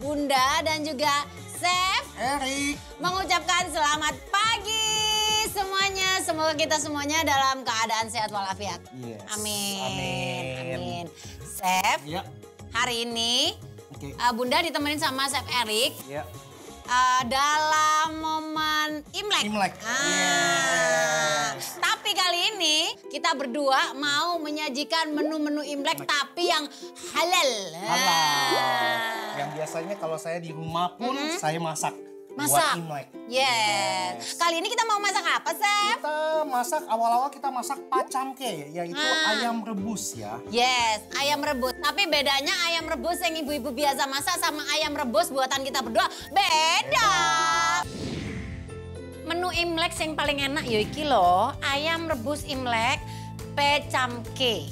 Bunda dan juga Chef Erik mengucapkan selamat pagi semuanya. Semoga kita semuanya dalam keadaan sehat walafiat. Yes. Amin. Amin. Amin. Chef, Ya. hari ini Oke. Bunda ditemenin sama Chef Erik Ya. dalam momen Imlek. Imlek. Yes. Tapi kali ini kita berdua mau menyajikan menu-menu Imlek tapi yang halal. Yang biasanya kalau saya di rumah pun saya masak. Masak. Buat Imlek. Yes. Kali ini kita mau masak apa, Chef? Kita masak, awal-awal kita masak pacamke, yaitu ayam rebus ya. Yes, ayam rebus. Tapi bedanya ayam rebus yang ibu-ibu biasa masak sama ayam rebus buatan kita berdua beda. Menu Imlek yang paling enak yoiki loh, ayam rebus Imlek pecamke.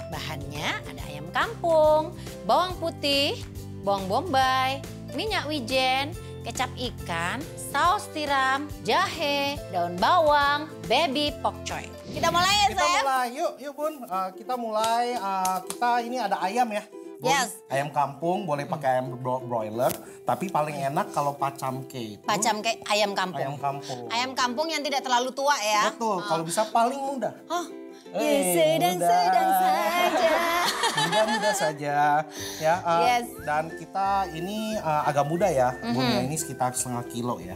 Bahannya ada ayam kampung, bawang putih, bawang bombay, minyak wijen, kecap ikan, saus tiram, jahe, daun bawang, baby pok choy. Kita mulai ya, Kita Chef? mulai, yuk Bun. Kita mulai, kita ini ada ayam ya. Bun. Yes. Ayam kampung, boleh pakai ayam broiler. Tapi paling enak kalau pacamke itu. Pacamke ayam kampung. Ayam kampung. Ayam kampung yang tidak terlalu tua ya. Betul, kalau bisa paling mudah. Oh, sedang-sedang saja. Mudah-mudah saja. Ya, Yes. Dan kita ini agak mudah ya. Bunnya ini sekitar setengah kilo ya.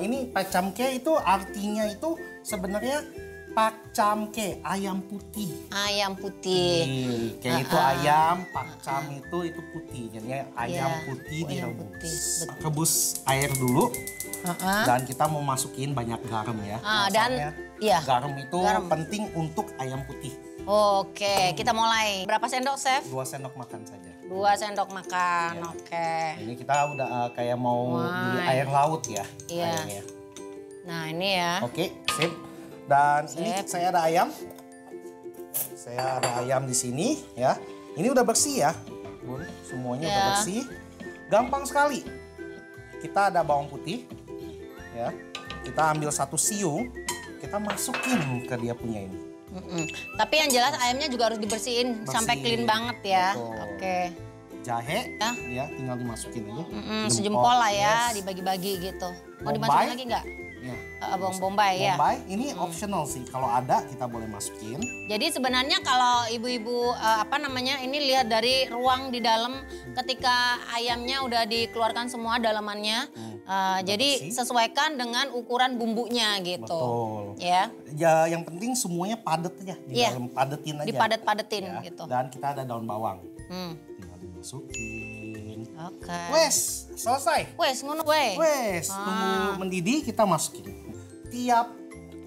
Ini pacamke itu artinya itu sebenarnya pacamke, ayam putih. Ayam putih. Kayak itu ayam, pakcam itu putih. Jadinya ayam Iya, putih ayam direbus. putih, betul. Rebus air dulu. Dan kita mau masukin banyak garam ya. Dan Rasanya iya. garam itu penting untuk ayam putih. Oke, kita mulai. Berapa sendok, Chef? 2 sendok makan saja. 2 sendok makan. Oke. Ini kita udah kayak mau beli air laut ya. Iya. Ayamnya. Nah, ini ya. Oke, sip. Dan ini Sip. saya ada ayam. Saya ada ayam di sini ya. Ini udah bersih ya, Bun. Semuanya udah Ya. bersih. Gampang sekali. Kita ada bawang putih. Ya. Kita ambil 1 siung, kita masukin ke dia punya ini. Tapi yang jelas ayamnya juga harus dibersihin sampai clean banget ya. Betul. Oke. Jahe, Ya. ya tinggal dimasukin ini. Sejempol lah ya, Yes. dibagi-bagi gitu. Mau Bombay. dimasukin lagi nggak? Ya. Bawang bombay ya. Bombay, ini optional sih. Kalau ada kita boleh masukin. Jadi sebenarnya kalau ibu-ibu ini lihat dari ruang di dalam ketika ayamnya udah dikeluarkan semua dalamannya. Jadi bersih. sesuaikan dengan ukuran bumbunya gitu. Betul. Ya, Ya, yang penting semuanya padat aja di Iya. dalam, padetin aja. dipadet-padetin Ya. gitu. Dan kita ada daun bawang. Hmm. Tinggal dimasukin. Oke. Wes, selesai. Wes ngono we. Wes, tunggu mendidih kita masukin. Tiap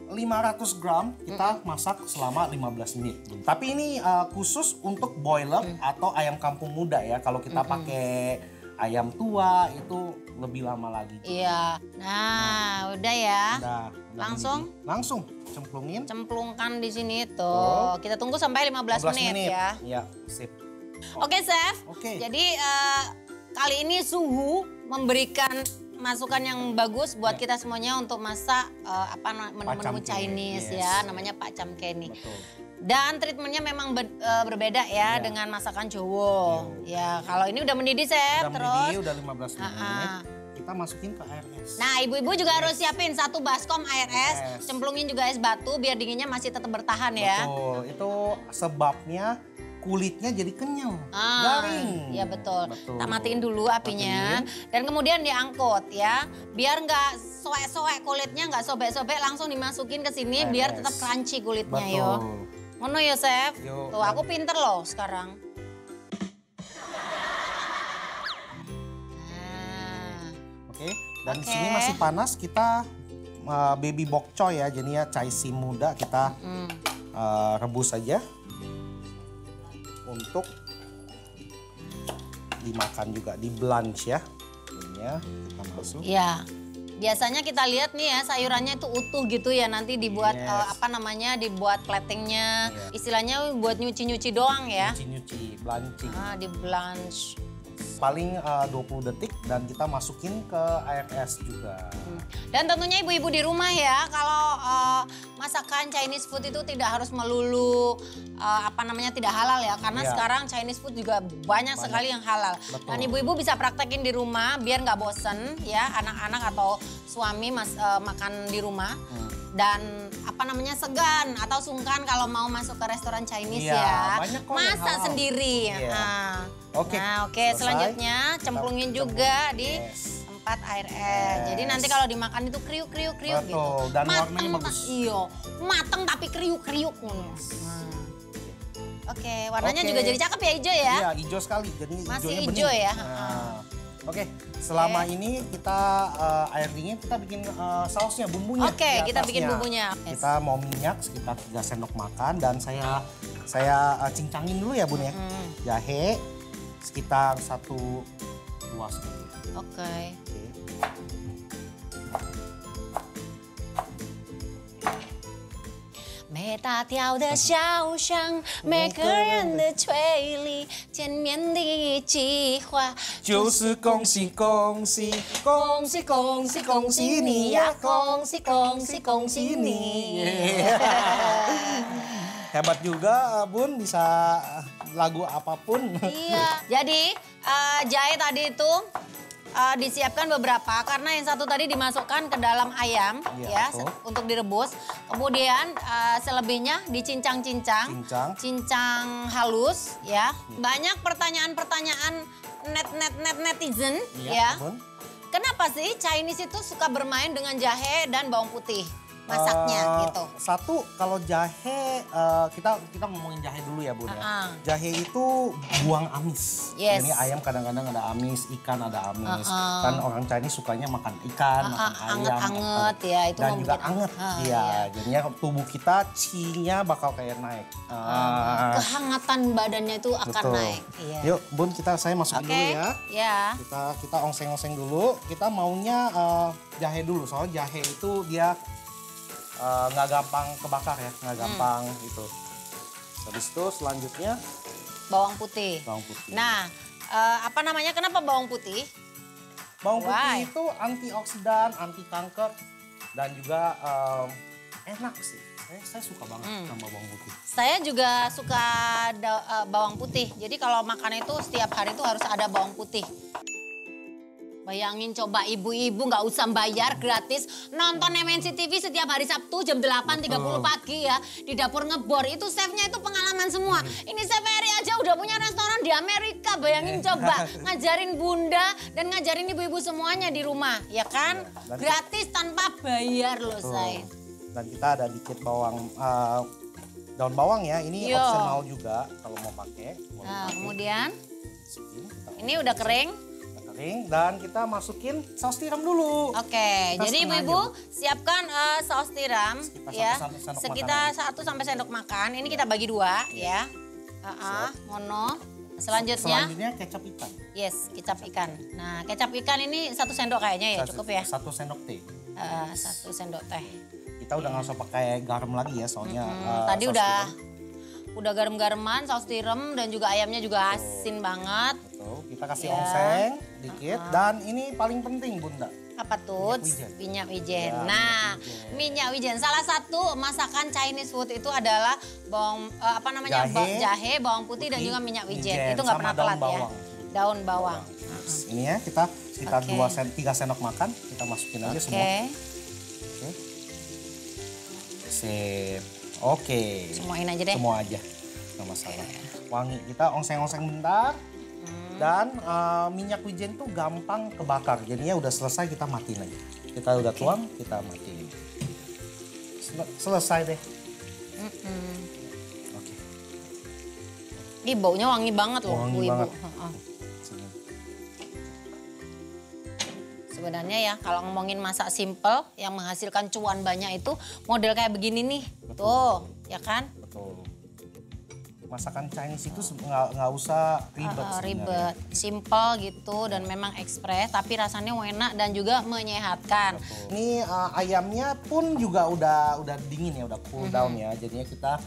500 gram kita masak selama 15 menit. Tapi ini khusus untuk boiler atau ayam kampung muda ya. Kalau kita pakai ayam tua itu lebih lama lagi. Iya. Nah, udah ya. Udah Langsung? mendidih. Langsung cemplungin. Cemplungkan di sini tuh. Kita tunggu sampai 15 menit ya. Ya, sip. Oke, Chef. Oke. Jadi kali ini suhu memberikan masukan yang bagus buat kita semuanya untuk masak menu-menu Pacamke, Chinese yes. ya, namanya pacamke ini. Betul. Dan treatmentnya memang berbeda ya dengan masakan Jawa. Ya, kalau ini udah mendidih, Chef, Udah terus. mendidih, udah 15 menit. Kita masukin ke air es. Nah, ibu-ibu juga harus siapin 1 baskom air es, Yes. cemplungin juga es batu biar dinginnya masih tetap bertahan ya. Betul, itu sebabnya kulitnya jadi kenyal, garing. Iya betul. Kita matiin dulu apinya dan kemudian diangkut ya. Biar nggak soek-soek kulitnya, nggak sobek-sobek, langsung dimasukin ke sini biar tetap crunchy kulitnya yo. Betul. Ngono ya, Chef. Yo. Tuh, aku pinter loh sekarang. Nah, Oke, dan di sini masih panas, kita baby bok choy ya, jadinya caisi muda kita rebus saja untuk dimakan juga, di blanch ya. Ininya kita masuk. iya. Biasanya kita lihat nih ya sayurannya itu utuh gitu ya, nanti dibuat dibuat platingnya. Istilahnya buat nyuci-nyuci doang ya. Nyuci-nyuci, blanching. Di blanch. paling 20 detik dan kita masukin ke air es juga. Dan tentunya ibu-ibu di rumah ya, kalau masakan Chinese food itu tidak harus melulu tidak halal ya, karena sekarang Chinese food juga banyak sekali yang halal. Betul. Dan ibu-ibu bisa praktekin di rumah biar nggak bosen ya, anak-anak atau suami makan di rumah. Dan segan atau sungkan kalau mau masuk ke restoran Chinese ya. Masak sendiri. Oke. Nah, selanjutnya cemplungin juga di tempat air es. Jadi nanti kalau dimakan itu kriuk-kriuk gitu. Dan warnanya bagus. Iya, mateng tapi kriuk-kriuk. Oke, warnanya juga jadi cakep ya, hijau ya? Iya, hijau sekali. Jadi masih hijau ya. Oke, selama ini kita air dingin kita bikin sausnya, bumbunya. Oke, kita bikin bumbunya. Kita mau minyak sekitar 3 sendok makan dan saya cincangin dulu ya Bun ya. Jahe sekitar 1-2 sendok. Oke.每大条的小巷，每个人的嘴里，见面第一句话就是恭喜恭喜恭喜恭喜恭喜你呀，恭喜恭喜恭喜你。Hebat juga Bun, bisa lagu apapun. Iya, jadi jahe tadi itu disiapkan beberapa karena yang satu tadi dimasukkan ke dalam ayam untuk direbus. Kemudian selebihnya dicincang-cincang, cincang halus ya. Banyak pertanyaan-pertanyaan netizen ya. Kenapa sih Chinese itu suka bermain dengan jahe dan bawang putih? Masaknya gitu. Satu, kalau jahe kita ngomongin jahe dulu ya Bun ya. Jahe itu buang amis. Jadi ayam kadang-kadang ada amis, ikan ada amis. Kan orang Chinese sukanya makan ikan, makan ayam. Anget-anget ya itu. Dan juga anget. Iya, jadinya tubuh kita chi-nya bakal kayak naik. Kehangatan badannya itu akan naik. Iya. Yuk Bun, saya masukin dulu ya. Ya. Kita oseng-oseng dulu. Kita maunya jahe dulu, soalnya jahe itu dia nggak gampang kebakar ya, nggak gampang itu. Habis itu selanjutnya bawang putih. Nah, kenapa bawang putih? Bawang putih itu antioksidan, anti kanker, dan juga enak sih. Saya suka banget sama bawang putih. Saya juga suka bawang putih. Jadi kalau makan itu setiap hari itu harus ada bawang putih. Bayangin coba ibu-ibu nggak usah bayar, gratis nonton MNC TV setiap hari Sabtu jam 8.30 pagi ya. Di dapur ngebor, itu chefnya itu pengalaman semua. Ini chef Eri aja udah punya restoran di Amerika, bayangin coba. Ngajarin bunda dan ngajarin ibu-ibu semuanya di rumah, ya kan? Gratis tanpa bayar loh saya. Dan kita ada dikit daun bawang ya, ini optional juga kalau mau pakai. Nah, kemudian ini udah kering. Dan kita masukin saus tiram dulu. Oke, jadi ibu-ibu siapkan saus tiram sekitar 1 sampai sendok makan. Ini kita bagi 2 ya. Mono. Selanjutnya kecap ikan. Yes, kecap ikan. Nah, kecap ikan ini 1 sendok kayaknya ya, cukup ya. 1 sendok teh. 1 sendok teh. Kita udah nggak usah pakai garam lagi ya, soalnya tadi udah garam-garaman, saus tiram dan juga ayamnya juga asin banget. Kita kasih oseng dikit dan ini paling penting Bunda. Apa tuh? Minyak wijen. Nah, minyak wijen. Salah satu masakan Chinese food itu adalah jahe, bawang putih dan juga minyak wijen. Itu nggak pernah telat ya. Daun bawang. Ini ya kita sekitar 3 sendok makan kita masukin aja semua. Sip. Oke. Semuain aja deh. Semua aja. Nggak masalah. Wangi. Kita oseng-oseng bentar. Dan minyak wijen tuh gampang kebakar. Jadinya udah selesai kita matiin aja. Kita udah tuang, kita matiin. Selesai deh. Oke. Ih, baunya wangi banget loh, wangi ibu. Banget. Sebenarnya ya kalau ngomongin masak simple yang menghasilkan cuan banyak itu model kayak begini nih. Betul. Tuh, ya kan? Betul. Masakan Chinese itu nggak usah ribet, simple gitu dan memang ekspres tapi rasanya enak dan juga menyehatkan. Betul. Ini ayamnya pun juga udah dingin ya, udah cool down ya. Jadinya kita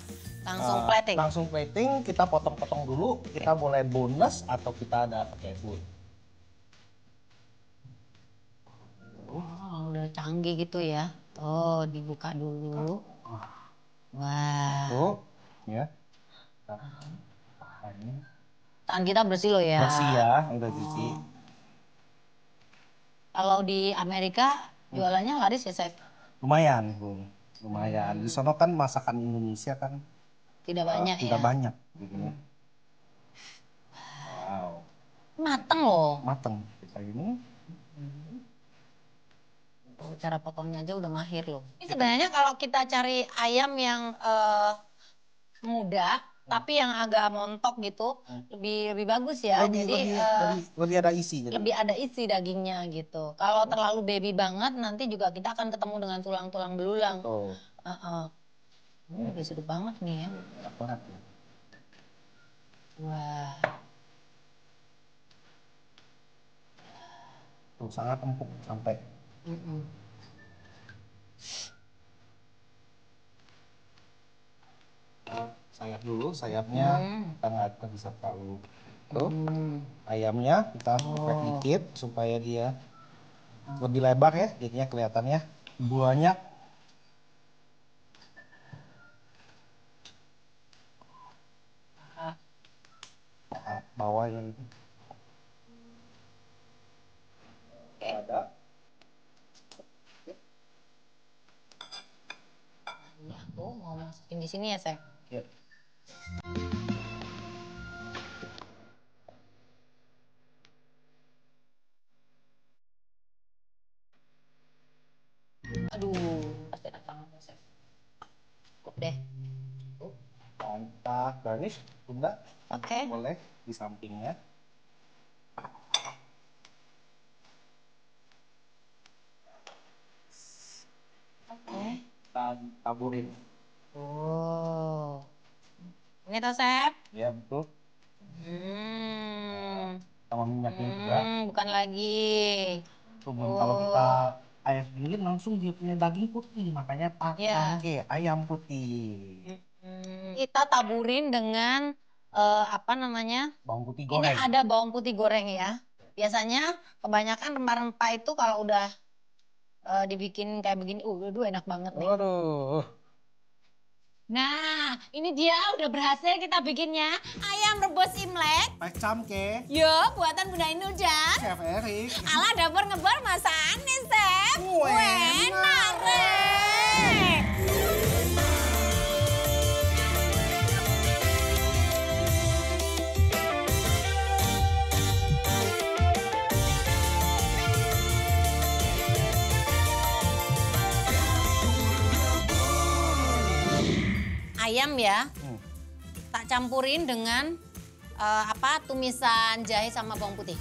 langsung plating, kita potong-potong dulu. Kita boleh boneless atau kita ada pakai full. canggih gitu ya. Tuh dibuka dulu. Wah. Tuh, ya. Bahannya Tangan kita bersih loh ya. bersih ya, udah cuci. Kalau di Amerika jualannya laris ya, Chef? Lumayan, Bung. Lumayan. Di sana kan masakan Indonesia kan Tidak banyak tidak ya. banyak. Begini. Wow, Mateng loh. mateng. Kita ini. Cara potongnya aja udah mahir loh. Ini sebenarnya kalau kita cari ayam yang muda, tapi yang agak montok gitu, lebih bagus ya. Jadi lebih ada isi. Jadi. lebih ada isi dagingnya gitu. Kalau terlalu baby banget, nanti juga kita akan ketemu dengan tulang-tulang belulang. Tuh. Ini udah sedap banget nih ya. Enak banget ya. Wah. Tuh sangat empuk sampai. Sayap dulu, sayapnya kita nggak bisa terlalu. Tuh, ayamnya kita kopek dikit supaya dia lebih lebar ya, jadinya kelihatannya banyak. Bawah yang ada. Ini aku mau masukin di sini ya, Chef. Ya. Aduh, pasti enak banget ya, Chef. Cukup deh. Kita garnish, Bunda. Oke. Boleh di sampingnya. Oke. Kita taburin. Oh. Ini toh, Chef? Ya betul. Sama minyaknya juga. Bukan lagi. Kalau kita ayam sendiri langsung dia punya daging putih, makanya pakai ayam putih. Kita taburin dengan apa namanya? Bawang putih Ini goreng. ada bawang putih goreng ya. Biasanya kebanyakan rempah-rempah itu kalau udah dibikin kayak begini, enak banget nih. Waduh. Nah, ini dia udah berhasil kita bikinnya. Ayam rebus Imlek. Pecamke. Yo, buatan Bunda Inul dan Chef Erik. ala dapur ngebar masakannya, Chef. Enak. Rek. Ayam ya, tak campurin dengan tumisan jahe sama bawang putih.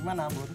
Gimana, Bun?